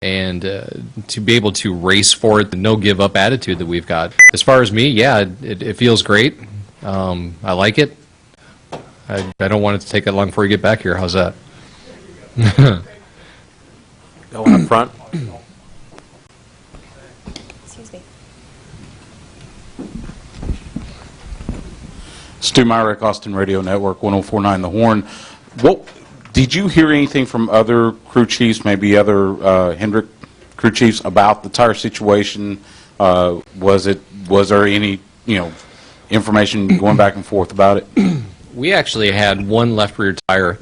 and to be able to race for it, the no give up attitude that we've got. As far as me, yeah, it feels great. I like it. I don't want it to take that long before you get back here. How's that? Going up front. Excuse me. Stu Myrick, Austin Radio Network, 104.9 The Horn. What did you hear anything from other crew chiefs, maybe other Hendrick crew chiefs, about the tire situation? Was there any information going back and forth about it? We actually had one left rear tire.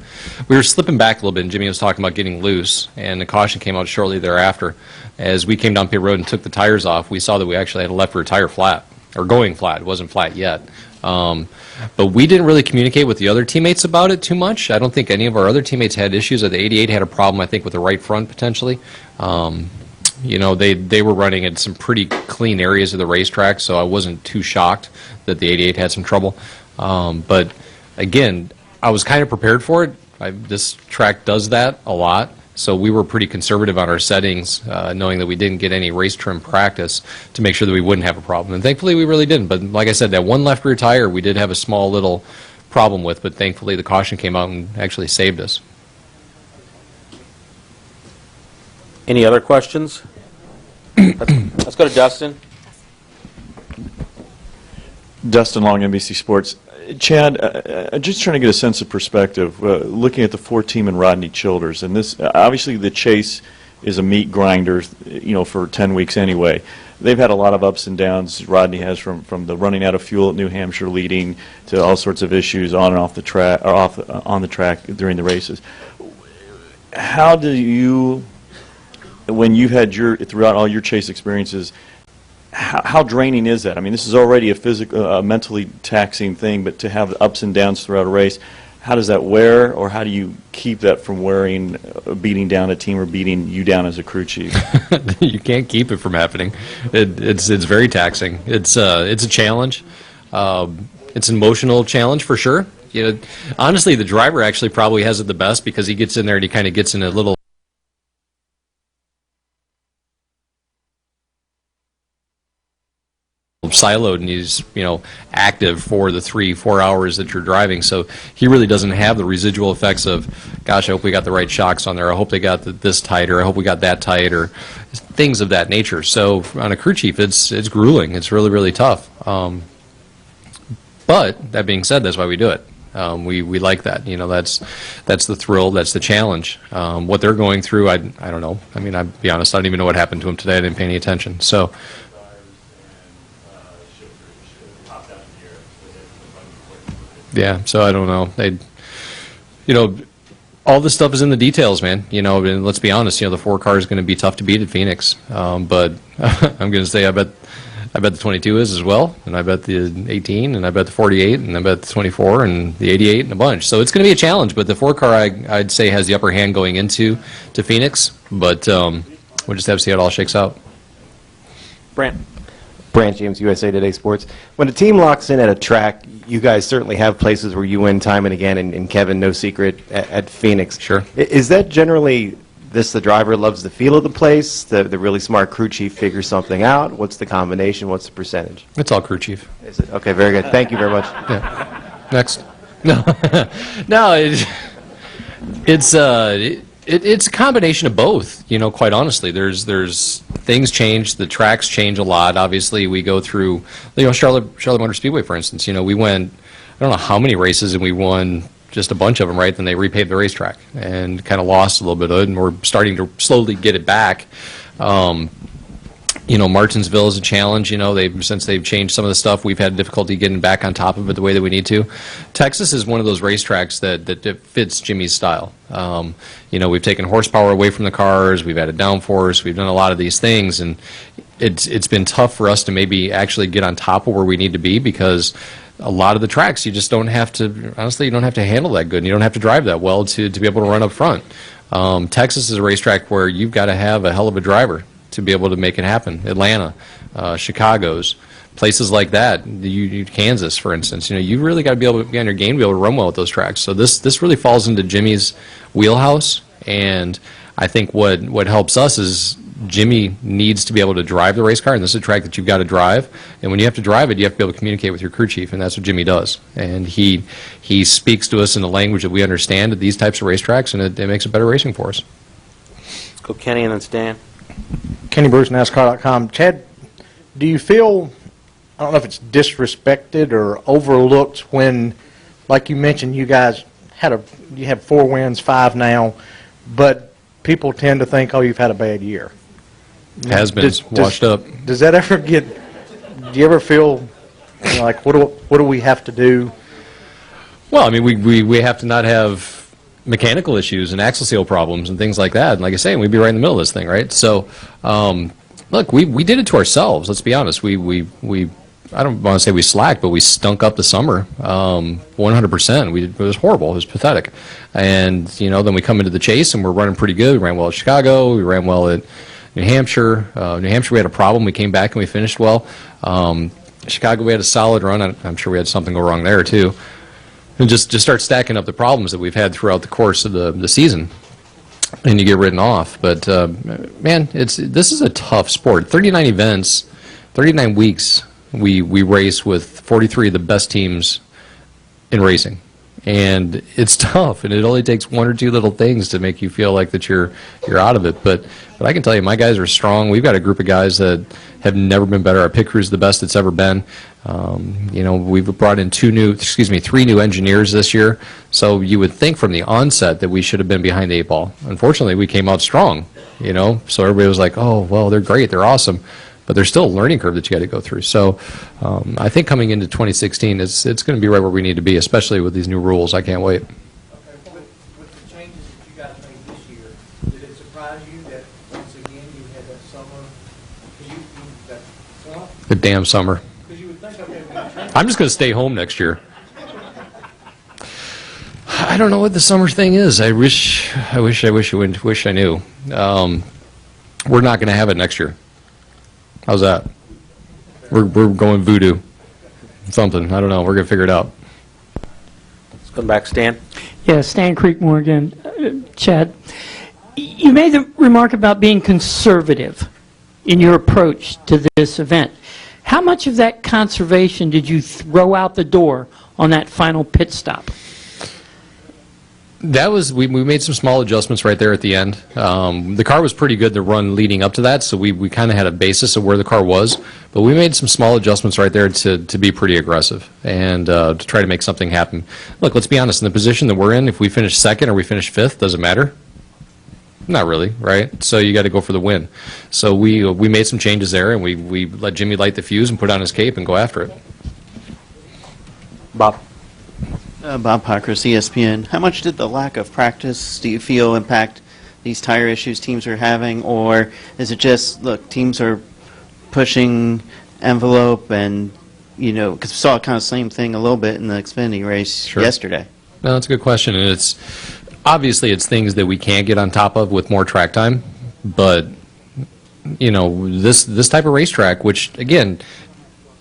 We were slipping back a little bit, and Jimmy was talking about getting loose, and the caution came out shortly thereafter. As we came down pit road and took the tires off, we saw that we actually had a left rear tire flat, or going flat. It wasn't flat yet. But we didn't really communicate with the other teammates about it too much. I don't think any of our other teammates had issues. The 88 had a problem, I think, with the right front potentially. They were running in some pretty clean areas of the racetrack, so I wasn't too shocked that the 88 had some trouble. But again, I was kind of prepared for it. This track does that a lot, so we were pretty conservative on our settings, knowing that we didn't get any race trim practice to make sure that we wouldn't have a problem. And thankfully, we really didn't. But like I said, that one left rear tire we did have a small little problem with, but thankfully the caution came out and actually saved us. Any other questions? Let's go to Dustin. Dustin Long, NBC Sports. Chad, just trying to get a sense of perspective, looking at the 4-team and Rodney Childers, and this obviously the chase is a meat grinder, for 10 weeks anyway. They've had a lot of ups and downs. Rodney has from the running out of fuel at New Hampshire leading to all sorts of issues on and off the track, or on the track during the races. How do you, when you've had throughout all your chase experiences, how draining is that? I mean, this is already a mentally taxing thing, but to have ups and downs throughout a race, how does that wear, or how do you keep that from wearing, beating down a team or beating you down as a crew chief? You can't keep it from happening. It's very taxing. It's a challenge. It's an emotional challenge for sure. Honestly, the driver actually probably has it the best because he gets in there and he kind of gets in a little siloed, and he's active for the 3-4 hours that you're driving, so he really doesn't have the residual effects of, gosh, I hope we got the right shocks on there, I hope they got this tight, or I hope we got that tight, or things of that nature. So on a crew chief, it's grueling. It's really, really tough. But that being said, that's why we do it. We like that. That's the thrill. That's the challenge. What they're going through, I don't know. I mean, I'll be honest, I don't even know what happened to him today. I didn't pay any attention. So yeah, so I don't know. All this stuff is in the details, man. And let's be honest, the 4 car is going to be tough to beat at Phoenix. But I'm going to say I bet the 22 is as well, and I bet the 18, and I bet the 48, and I bet the 24, and the 88, and a bunch. So it's going to be a challenge, but the 4 car I'd say has the upper hand going into Phoenix. But we'll just have to see how it all shakes out. Brant. Brant James, USA Today Sports. When a team locks in at a track, you guys certainly have places where you win time and again, and Kevin, no secret, at Phoenix. Sure. Is that generally the driver loves the feel of the place, the really smart crew chief figures something out? What's the combination? What's the percentage? It's all crew chief. Is it? Okay, very good. Thank you very much. Yeah. Next. No, no, it's a combination of both. Quite honestly, there's things change, the tracks change a lot. Obviously, we go through, Charlotte Motor Speedway, for instance. We went, I don't know how many races, and we won just a bunch of them, right? Then they repaved the racetrack and kind of lost a little bit of it, and we're starting to slowly get it back. Martinsville is a challenge. Since they've changed some of the stuff, we've had difficulty getting back on top of it the way that we need to. Texas is one of those racetracks that fits Jimmy's style. We've taken horsepower away from the cars, we've added downforce, we've done a lot of these things, and it's been tough for us to maybe actually get on top of where we need to be, because a lot of the tracks you just don't have to, honestly, you don't have to handle that good, and you don't have to drive that well to be able to run up front. Texas is a racetrack where you've got to have a hell of a driver to be able to make it happen. Atlanta, Chicago's, places like that, Kansas, for instance. You really got to be able to be on your game to be able to run well with those tracks. So this really falls into Jimmy's wheelhouse, and I think what helps us is Jimmy needs to be able to drive the race car, and this is a track that you've got to drive. And when you have to drive it, you have to be able to communicate with your crew chief, and that's what Jimmy does. And he speaks to us in a language that we understand at these types of racetracks, and it makes it better racing for us. Let's go Kenny and then Stan. Kenny Bruce, NASCAR.com. Chad, do you feel, I don't know if it's disrespected or overlooked when, like you mentioned, you guys you have 4 wins, 5 now, but people tend to think, oh, you've had a bad year. Has been washed up. Does that ever do you ever feel like, what do we have to do? Well, I mean, we have to not have mechanical issues and axle seal problems and things like that. And like I say, we'd be right in the middle of this thing, right? So, look, we did it to ourselves. Let's be honest. We I don't want to say we slacked, but we stunk up the summer 100%. It was horrible. It was pathetic. And, then we come into the chase and we're running pretty good. We ran well at Chicago. We ran well at New Hampshire. New Hampshire, we had a problem. We came back and we finished well. Chicago, we had a solid run. I'm sure we had something go wrong there, too. And just start stacking up the problems that we've had throughout the course of the season. And you get written off. But, man, this is a tough sport. 39 events, 39 weeks. We race with 43 of the best teams in racing, and it's tough. And it only takes 1 or 2 little things to make you feel like that you're out of it. But I can tell you, my guys are strong. We've got a group of guys that have never been better. Our pit crew is the best it's ever been. We've brought in 3 new engineers this year. So you would think from the onset that we should have been behind the 8 ball. Unfortunately, we came out strong. So everybody was like, oh, well, they're great, they're awesome. But there's still a learning curve that you got to go through. So I think coming into 2016, it's going to be right where we need to be, especially with these new rules. I can't wait. Okay, with the changes that you guys made this year, did it surprise you that once again you had that summer, that slump? The damn summer. Because you would think, okay, we're going to change. I'm just going to stay home next year. I don't know what the summer thing is. I wish I knew. We're not going to have it next year. How's that? We're going voodoo. Something. I don't know. We're going to figure it out. Let's come back, Stan. Yeah, Stan Creekmore again. Chad, you made the remark about being conservative in your approach to this event. How much of that conservation did you throw out the door on that final pit stop? That was we made some small adjustments right there at the end. The car was pretty good the run leading up to that, so we kind of had a basis of where the car was, but we made some small adjustments right there to be pretty aggressive and to try to make something happen. Look, let's be honest, in the position that we're in, if we finish second or we finish fifth, does it matter? Not really, right? So you got to go for the win. So we made some changes there, and we let Jimmy light the fuse and put on his cape and go after it. Bob. Bob Pockrass, ESPN. How much did the lack of practice, do you feel, impact these tire issues teams are having? Or is it just, look, teams are pushing envelope and, because we saw kind of the same thing a little bit in the Xfinity race yesterday? No, that's a good question. And it's things that we can't get on top of with more track time. But, this type of racetrack, which, again,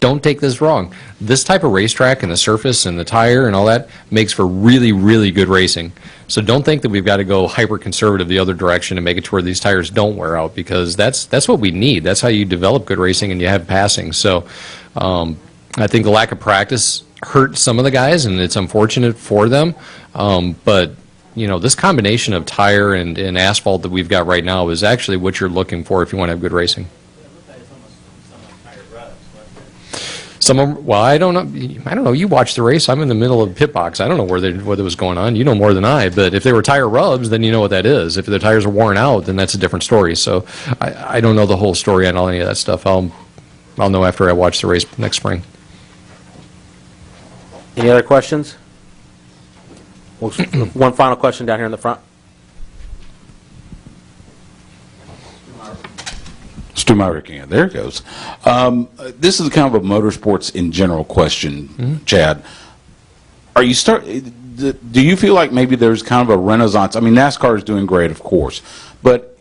don't take this wrong. This type of racetrack and the surface and the tire and all that makes for really, really good racing. So don't think that we've got to go hyper-conservative the other direction and make it to where these tires don't wear out, because that's what we need. That's how you develop good racing and you have passing. So I think the lack of practice hurt some of the guys, and it's unfortunate for them. But this combination of tire and asphalt that we've got right now is actually what you're looking for if you want to have good racing. I don't know. You watched the race. I'm in the middle of the pit box. I don't know what was going on. You know more than I. But if they were tire rubs, then you know what that is. If the tires are worn out, then that's a different story. So I don't know the whole story on any of that stuff. I'll know after I watch the race next spring. Any other questions? One final question down here in the front. Stu Meyer again. There it goes. This is kind of a motorsports in general question, Chad. Do you feel like maybe there's kind of a renaissance? I mean, NASCAR is doing great, of course, but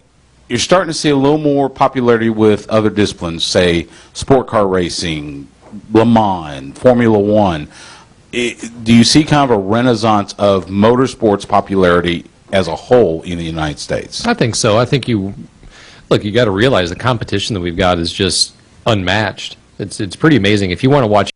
you're starting to see a little more popularity with other disciplines, say sport car racing, Le Mans, Formula One. Do you see kind of a renaissance of motorsports popularity as a whole in the United States? I think so. I think look, you got to realize the competition that we've got is just unmatched. It's pretty amazing. If you want to watch